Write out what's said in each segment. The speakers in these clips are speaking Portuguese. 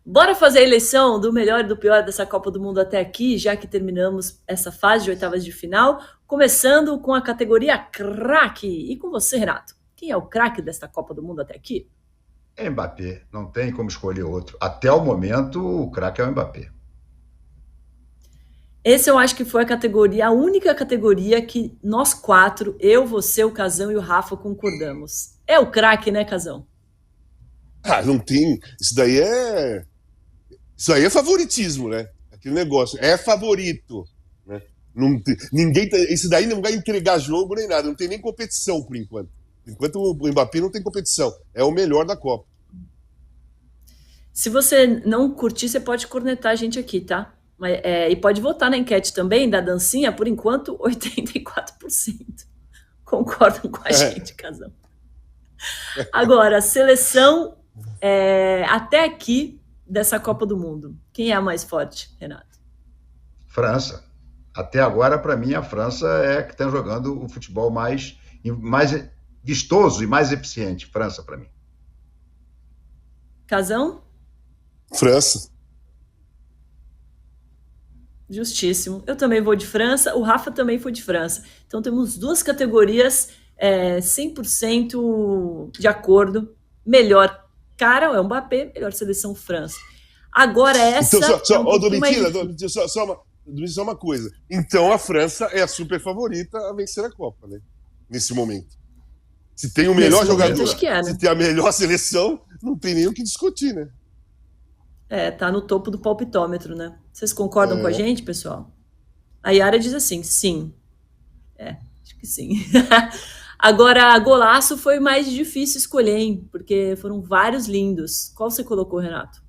Bora fazer a eleição do melhor e do pior dessa Copa do Mundo até aqui, já que terminamos essa fase de oitavas de final, começando com a categoria craque. E com você, Renato. Quem é o craque desta Copa do Mundo até aqui? É Mbappé, não tem como escolher outro. Até o momento, o craque é o Mbappé. Esse eu acho que foi a categoria, a única categoria que nós quatro, eu, você, o Casão e o Rafa, concordamos. É o craque, né, Casão? Ah, não tem. Isso aí é favoritismo, né? Aquele negócio. É favorito. Né? Não tem, ninguém, isso daí não vai entregar jogo nem nada. Não tem nem competição por enquanto. Por enquanto o Mbappé não tem competição. É o melhor da Copa. Se você não curtir, você pode cornetar a gente aqui, tá? E pode votar na enquete também da dancinha, por enquanto, 84% concordam com a gente, Casão. Agora, seleção até aqui dessa Copa do Mundo. Quem é a mais forte, Renato? França. Até agora, para mim, a França é que está jogando o futebol mais vistoso e mais eficiente. França, para mim. Casão? França. Justíssimo. Eu também vou de França, o Rafa também foi de França. Então temos duas categorias 100% de acordo. Melhor cara é o Mbappé, melhor seleção França. Agora essa então, um pouquinho mais Domitila, só uma coisa. Então a França é a super favorita a vencer a Copa, né? Nesse momento. Se tem o melhor jogador, acho que né? Se tem a melhor seleção, não tem nem o que discutir, né? Tá no topo do palpitômetro, né? Vocês concordam com a gente, pessoal? A Yara diz assim, sim. Acho que sim. Agora, golaço foi mais difícil escolher, hein? Porque foram vários lindos. Qual você colocou, Renato?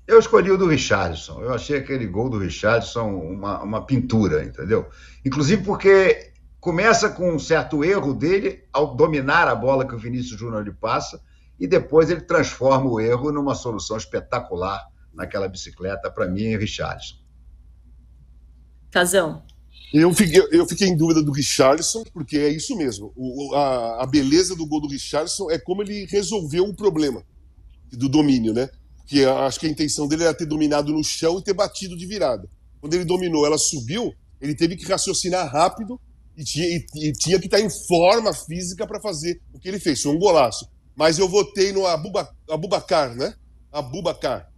Eu escolhi o do Richarlison. Eu achei aquele gol do Richarlison uma pintura, entendeu? Inclusive porque começa com um certo erro dele ao dominar a bola que o Vinícius Júnior lhe passa e depois ele transforma o erro numa solução espetacular naquela bicicleta, para mim, Richarlison. Casão. Eu fiquei em dúvida do Richarlison, porque é isso mesmo. A beleza do gol do Richarlison é como ele resolveu o problema do domínio, né? Porque acho que a intenção dele era ter dominado no chão e ter batido de virada. Quando ele dominou, ela subiu, ele teve que raciocinar rápido e tinha que estar em forma física para fazer o que ele fez. Foi um golaço. Mas eu votei no Abubakar, né? Abubakar.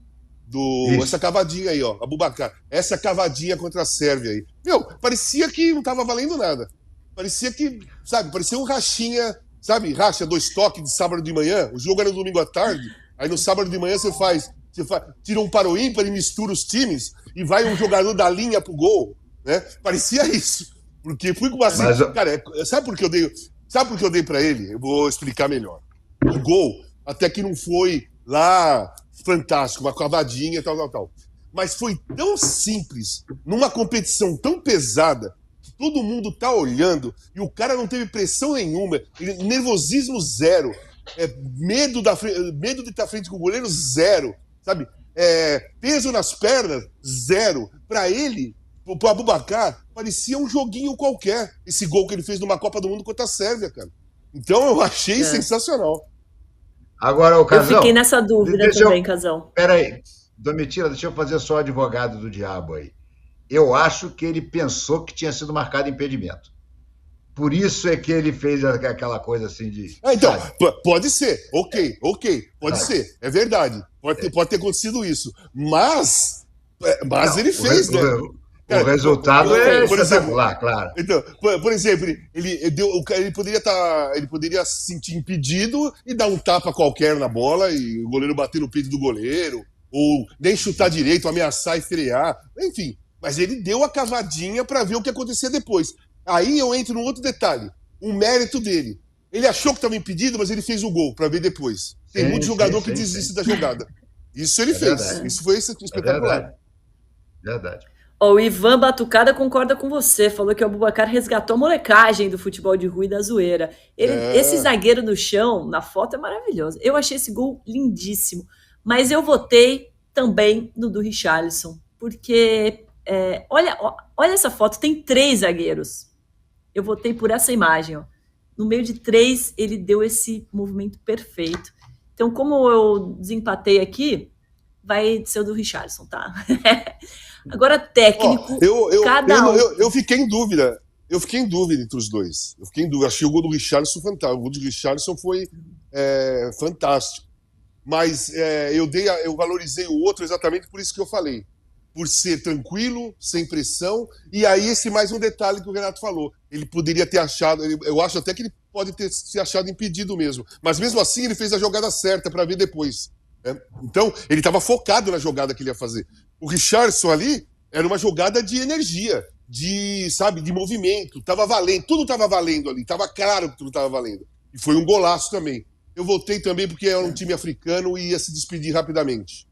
Essa cavadinha aí, ó. Abubakar. Essa cavadinha contra a Sérvia aí. Meu, parecia que não tava valendo nada. Parecia que, sabe, parecia um rachinha, sabe? Racha, 2 toques de sábado de manhã. O jogo era no domingo à tarde. Aí no sábado de manhã você tira um para o ímpar e mistura os times e vai um jogador da linha pro gol, né? Parecia isso. Porque fui com uma... Cara, sabe por que eu dei para ele? Eu vou explicar melhor. O gol até que não foi lá fantástico, uma cavadinha, tal. Mas foi tão simples, numa competição tão pesada, que todo mundo tá olhando, e o cara não teve pressão nenhuma, nervosismo zero, medo de estar frente com o goleiro zero, sabe? Peso nas pernas zero. Para ele, pro Abubakar, parecia um joguinho qualquer, esse gol que ele fez numa Copa do Mundo contra a Sérvia, cara. Então eu achei sensacional. Agora, o Casão... Eu fiquei nessa dúvida também, Casão. Peraí, Domitila, deixa eu fazer só o advogado do diabo aí. Eu acho que ele pensou que tinha sido marcado impedimento. Por isso é que ele fez aquela coisa assim de... Então, pode ser. Ok. Pode ser. É verdade. Pode ter acontecido isso. Mas não, ele fez, né? O resultado é espetacular, claro. Então, por exemplo, ele poderia se sentir impedido e dar um tapa qualquer na bola e o goleiro bater no peito do goleiro, ou nem chutar direito, ameaçar e frear, enfim. Mas ele deu a cavadinha para ver o que acontecia depois. Aí eu entro num outro detalhe, um mérito dele. Ele achou que estava impedido, mas ele fez o gol para ver depois. Tem muito jogador que desiste da jogada. Isso ele fez. Verdade. Isso foi espetacular. Verdade. O Ivan Batucada concorda com você, falou que o Abubakar resgatou a molecagem do futebol de rua e da zoeira. Esse zagueiro no chão, na foto, é maravilhoso. Eu achei esse gol lindíssimo, mas eu votei também no do Richarlison, porque olha essa foto, tem 3 zagueiros. Eu votei por essa imagem. Ó. No meio de 3, ele deu esse movimento perfeito. Então, como eu desempatei aqui, vai ser o do Richarlison, tá? Agora, técnico, eu fiquei em dúvida. Eu fiquei em dúvida entre os dois. Eu fiquei em dúvida. Achei o gol do Richarlison fantástico. O gol do Richarlison foi fantástico. Mas eu valorizei o outro exatamente por isso que eu falei. Por ser tranquilo, sem pressão. E aí, esse mais um detalhe que o Renato falou. Ele poderia ter achado. Eu acho até que ele pode ter se achado impedido mesmo. Mas mesmo assim, ele fez a jogada certa para ver depois. Né? Então, ele estava focado na jogada que ele ia fazer. O Richarlison ali era uma jogada de energia, de movimento. Tava valendo, tudo estava valendo ali. Estava claro que tudo estava valendo. E foi um golaço também. Eu votei também porque era um time africano e ia se despedir rapidamente.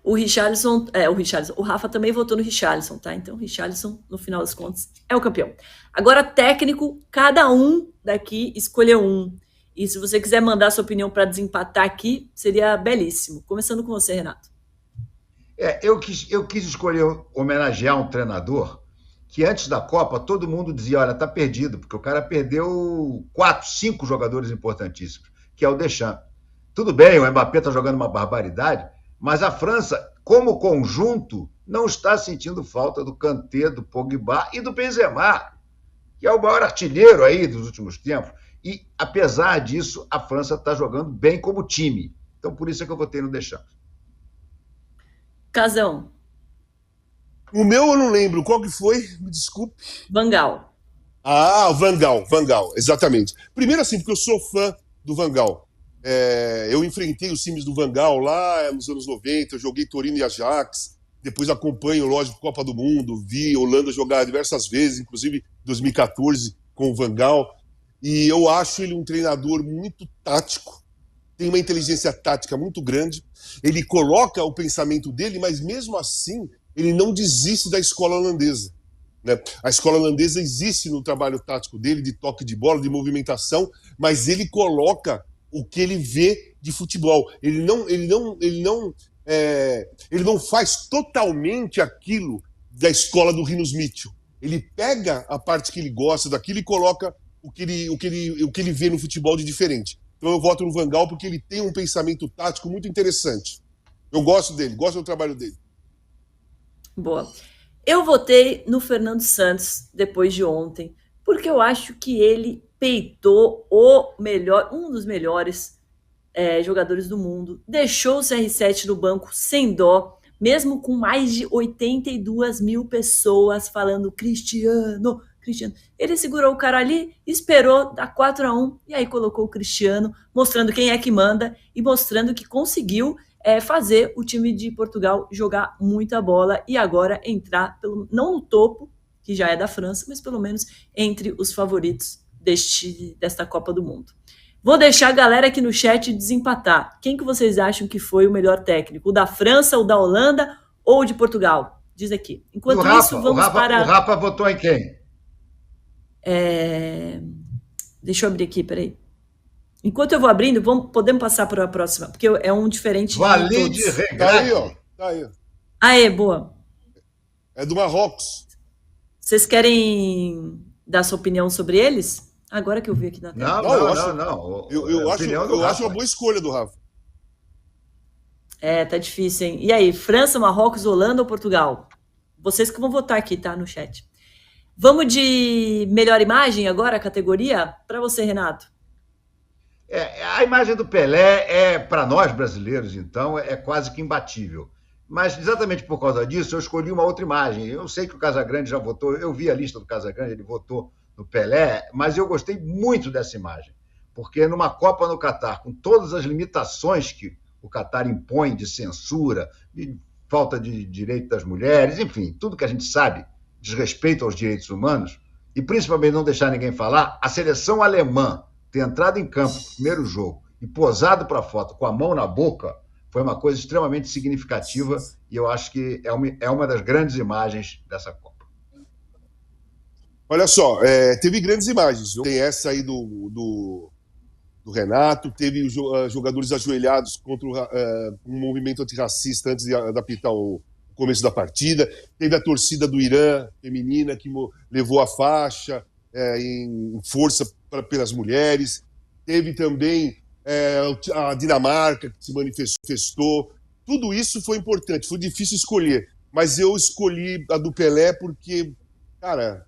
O Rafa também votou no Richarlison, tá? Então o Richarlison, no final das contas, é o campeão. Agora, técnico, cada um daqui escolheu um. E se você quiser mandar sua opinião para desempatar aqui, seria belíssimo. Começando com você, Renato. Eu quis escolher homenagear um treinador que antes da Copa todo mundo dizia, olha, tá perdido, porque o cara perdeu 4, 5 jogadores importantíssimos, que é o Deschamps. Tudo bem, o Mbappé está jogando uma barbaridade, mas a França, como conjunto, não está sentindo falta do Kanté, do Pogba e do Benzema, que é o maior artilheiro aí dos últimos tempos. E, apesar disso, a França está jogando bem como time. Então, por isso é que eu votei no Deschamps. Casão. O meu eu não lembro. Qual que foi? Me desculpe. Van Gaal. Ah, Van Gaal, exatamente. Primeiro assim, porque eu sou fã do Van Gaal. Eu enfrentei os times do Van Gaal lá nos anos 90, eu joguei Torino e Ajax, depois acompanho, lógico, Copa do Mundo, vi Holanda jogar diversas vezes, inclusive em 2014 com o Van Gaal, e eu acho ele um treinador muito tático, tem uma inteligência tática muito grande, ele coloca o pensamento dele, mas mesmo assim ele não desiste da escola holandesa. Né? A escola holandesa existe no trabalho tático dele, de toque de bola, de movimentação, mas ele coloca o que ele vê de futebol. Ele não faz totalmente aquilo da escola do Rinus Mitchell. Ele pega a parte que ele gosta daquilo e coloca o que ele vê no futebol de diferente. Então eu voto no Van Gaal porque ele tem um pensamento tático muito interessante. Eu gosto dele, gosto do trabalho dele. Boa. Eu votei no Fernando Santos depois de ontem, porque eu acho que ele peitou um dos melhores jogadores do mundo, deixou o CR7 no banco sem dó, mesmo com mais de 82 mil pessoas falando Cristiano. Ele segurou o cara ali, esperou dar 4-1 e aí colocou o Cristiano, mostrando quem é que manda e mostrando que conseguiu fazer o time de Portugal jogar muita bola e agora entrar, não no topo, que já é da França, mas pelo menos entre os favoritos desta Copa do Mundo. Vou deixar a galera aqui no chat desempatar. Quem que vocês acham que foi o melhor técnico? O da França, o da Holanda ou o de Portugal? Diz aqui. Enquanto isso, vamos para... O Rafa votou em quem? Deixa eu abrir aqui, peraí. Enquanto eu vou abrindo, podemos passar para a próxima, porque é um diferente de todos. Tá aí, ó. Tá aí. Aê, boa. É do Marrocos. Vocês querem dar sua opinião sobre eles? Agora que eu vi aqui na tela. Não. Eu acho uma boa escolha do Rafa. Tá difícil, hein? E aí, França, Marrocos, Holanda ou Portugal? Vocês que vão votar aqui, tá? No chat. Vamos de melhor imagem agora, a categoria? Para você, Renato. A imagem do Pelé para nós brasileiros, então, é quase que imbatível. Mas, exatamente por causa disso, eu escolhi uma outra imagem. Eu sei que o Casagrande já votou, eu vi a lista do Casagrande, ele votou no Pelé, mas eu gostei muito dessa imagem, porque numa Copa no Catar, com todas as limitações que o Catar impõe de censura, de falta de direito das mulheres, enfim, tudo que a gente sabe, desrespeito aos direitos humanos, e principalmente não deixar ninguém falar, a seleção alemã ter entrado em campo no primeiro jogo e posado para a foto com a mão na boca, foi uma coisa extremamente significativa e eu acho que é uma das grandes imagens dessa Copa. Olha só, teve grandes imagens. Tem essa aí do Renato, teve os jogadores ajoelhados contra um movimento antirracista antes de apitar o começo da partida. Teve a torcida do Irã feminina que levou a faixa em força pelas mulheres. Teve também a Dinamarca que se manifestou. tudo isso foi importante, foi difícil escolher. Mas eu escolhi a do Pelé porque, cara,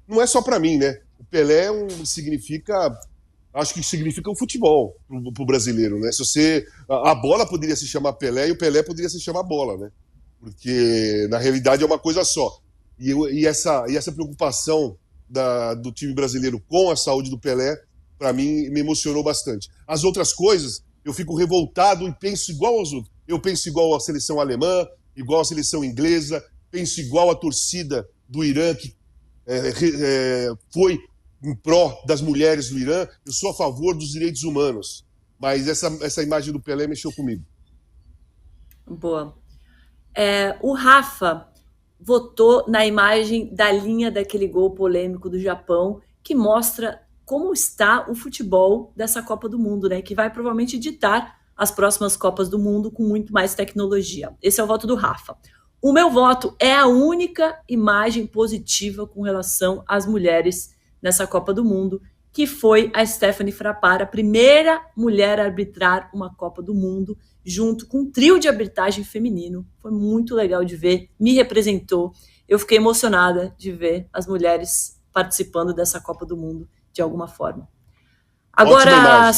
não é só para mim, né? O Pelé acho que significa o futebol pro brasileiro, né? A bola poderia se chamar Pelé e o Pelé poderia se chamar bola, né? Porque, na realidade, é uma coisa só. E essa preocupação do time brasileiro com a saúde do Pelé, para mim, me emocionou bastante. As outras coisas, eu fico revoltado e penso igual aos outros. Eu penso igual à seleção alemã, igual à seleção inglesa, penso igual à torcida do Irã, que foi em pró das mulheres do Irã. Eu sou a favor dos direitos humanos. Mas essa imagem do Pelé mexeu comigo. Boa. O Rafa votou na imagem da linha daquele gol polêmico do Japão, que mostra como está o futebol dessa Copa do Mundo, né? Que vai provavelmente ditar as próximas Copas do Mundo com muito mais tecnologia. Esse é o voto do Rafa. O meu voto é a única imagem positiva com relação às mulheres nessa Copa do Mundo, que foi a Stephanie Frappart, a primeira mulher a arbitrar uma Copa do Mundo, junto com um trio de arbitragem feminino. Foi muito legal de ver, me representou. Eu fiquei emocionada de ver as mulheres participando dessa Copa do Mundo de alguma forma. Agora,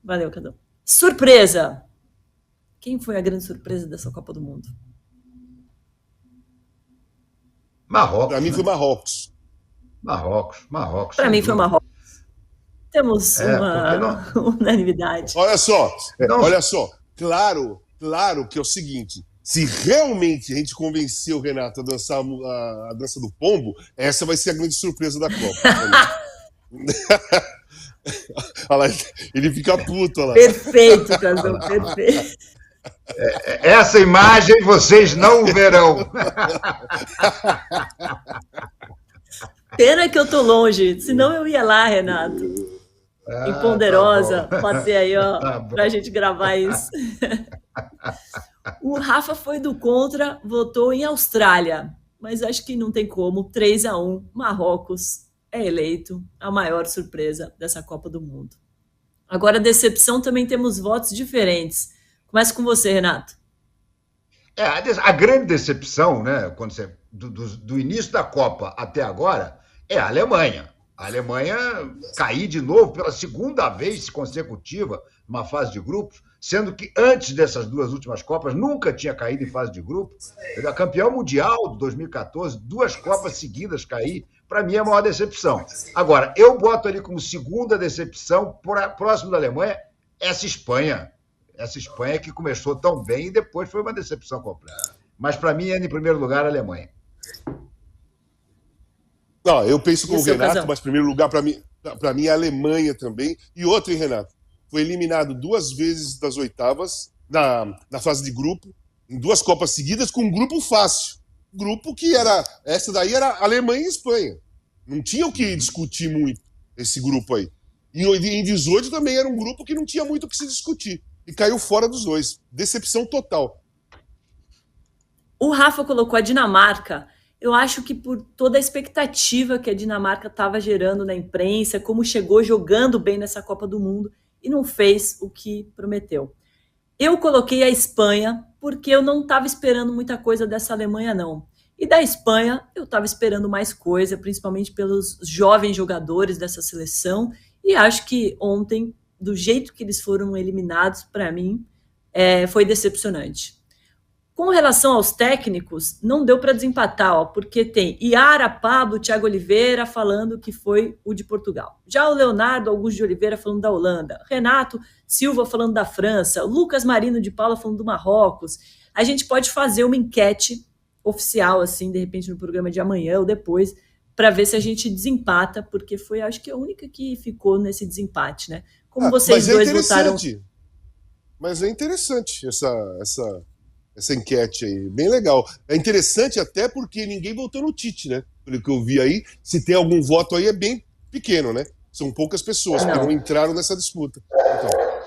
valeu, Cadu. Surpresa! Quem foi a grande surpresa dessa Copa do Mundo? Marrocos. Para mim foi Marrocos. Marrocos. Para mim foi Marrocos. Temos uma unanimidade. Olha só. Claro que é o seguinte, se realmente a gente convencer o Renato a dançar a dança do pombo, essa vai ser a grande surpresa da Copa. Olha lá, ele fica puto. Olha lá. Perfeito, Cazão, perfeito. Essa imagem vocês não verão. Pena que eu tô longe, senão eu ia lá, Renato. Em Ponderosa, bater aí, ó, pra gente gravar isso. O Rafa foi do contra, votou em Austrália, mas acho que não tem como. 3-1, Marrocos é eleito a maior surpresa dessa Copa do Mundo. Agora, decepção, também temos votos diferentes. Começa com você, Renato. A grande decepção, né, quando do início da Copa até agora, é a Alemanha. A Alemanha cair de novo pela segunda vez consecutiva numa fase de grupos, sendo que antes dessas duas últimas Copas nunca tinha caído em fase de grupos. A campeão mundial de 2014, 2 Copas seguidas cair, para mim é a maior decepção. Agora, eu boto ali como segunda decepção, próximo da Alemanha, essa Espanha que começou tão bem e depois foi uma decepção completa. Mas para mim é, em primeiro lugar, a Alemanha. Não, eu penso com o Renato, mas em primeiro lugar, para mim, é a Alemanha também. E outra, hein, Renato? Foi eliminado 2 vezes das oitavas, na fase de grupo, em 2 Copas seguidas, com um grupo fácil. Grupo que essa daí era Alemanha e Espanha. Não tinha o que discutir muito, esse grupo aí. E em 18 também era um grupo que não tinha muito o que se discutir. E caiu fora dos 2. Decepção total. O Rafa colocou a Dinamarca. Eu acho que por toda a expectativa que a Dinamarca estava gerando na imprensa, como chegou jogando bem nessa Copa do Mundo e não fez o que prometeu. Eu coloquei a Espanha porque eu não estava esperando muita coisa dessa Alemanha, não. E da Espanha eu estava esperando mais coisa, principalmente pelos jovens jogadores dessa seleção. E acho que ontem, do jeito que eles foram eliminados, para mim, foi decepcionante. Com relação aos técnicos, não deu para desempatar, porque tem Iara, Pablo, Thiago Oliveira falando que foi o de Portugal. Já o Leonardo Augusto de Oliveira falando da Holanda. Renato Silva falando da França. Lucas Marino de Paula falando do Marrocos. A gente pode fazer uma enquete oficial, assim, de repente no programa de amanhã ou depois, para ver se a gente desempata, porque foi, acho que, a única que ficou nesse desempate, né? Como vocês dois votaram... Mas é interessante essa enquete aí, bem legal. É interessante até porque ninguém votou no Tite, né? Pelo que eu vi aí, se tem algum voto aí é bem pequeno, né? São poucas pessoas que não entraram nessa disputa. Então.